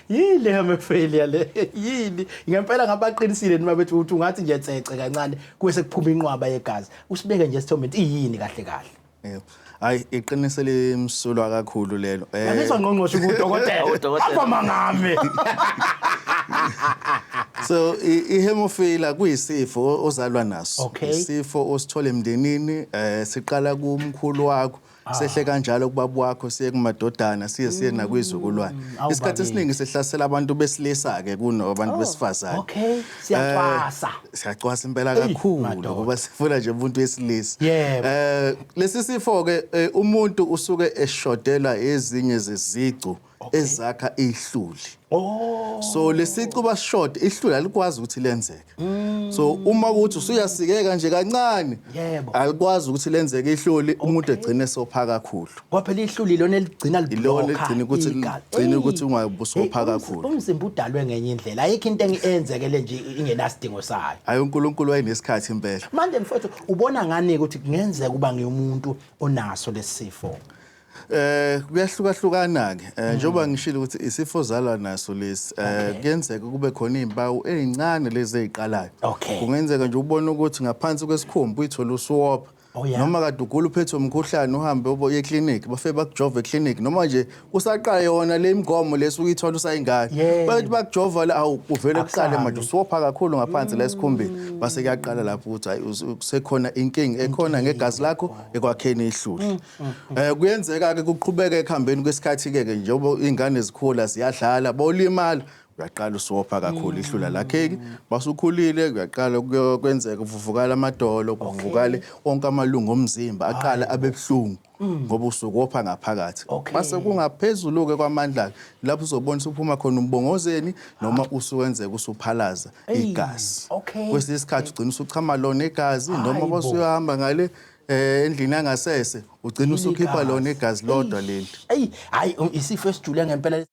yini hemophilia le yini ngempela ngabaqinisile nima bethu ukuthi ungathi nje etsece kancane kuwese kuphuma inqwaba yegazi usibeke nje isithombe iyini kahle kahle yebo hayi iqiniso limsulwa kakhulu lelo ngizwa ngqongqosho udokotela apha mangame so ihemophilia kuyisifo ozalwa naso isifo osithola emndenini siqala kumkhulu wakho sehle kanjalo kubaba wakho siye kumadodana siye nakwizukulwane isikhathi esiningi sihlasela abantu besilisa ke kunabantu besifazane siyacwasa impela kakhulu ngoba sifuna nje umuntu wesilisa lesi sifo ke umuntu usuke eshodelwa ezinye zezicu ezakha ihluli so lesicu basishode ihluli alikwazi ukuthi lenzeke so uma ukuthi usuyasikeka nje kancane alikwazi ukuthi lenzeke ihluli umuntu egcine sopha kakhulu ngoba phela ihluli lona eligcina libloka ligcina ukuthi ungabusopha kakhulu umzimba udalwe ngenye indlela ayikho into engenzekele nje ingenasidingo sayo hayi uNkulunkulu wayenesikhathi impela manje mfowethu ubona ngani ukuthi kungenzeka kuba ngiyomuntu onaso lesifo kuyahlukahlukana ke njengoba ngishilo ukuthi isifo zalwa naso lesi kuyenzeka kube khona izimpawu ezincane lezi eziqalayo kungenzeka nje ubone ukuthi ngaphansi kwesikhumba uyithola usuwopha noma kade ugula uphethwe umkhuhlane uhambe uye eclinic bafike bakujova eclinic noma nje usaqala yona le imigomo lesi uyithola usayingane bathi bakujova la uvele kuqale manje usuwopha kakhulu ngaphansi la esikhumbeni base kuyaqala lapho ukuthi hayi sekhona inkingi ekhona ngegazi lakho ekwakheni ihluli kuyenzeka ke kuqhubeka ekuhambeni kwesikhathi ke njengoba izingane zikhula ziyadlala bawulimala uyaqala usuwopha kakhulu ihlula lakheki basukhulile uyaqala kwenzeka uvuvukala amadolo kuvukale onke amalungu omzimba aqala abebhlungu ngoba usukuwopha ngaphakathi base kungaphezulu ke kwamandla lapho uzobona usuphuma khona umbongozeni noma usuwenzeka usuphalaza igazi kwesinye isikhathi ugcina usuchama lona igazi noma basuyahamba ngale endlini yangasese ugcina usukhipha lona igazi lodwa leli hayi isifo esijule ngempela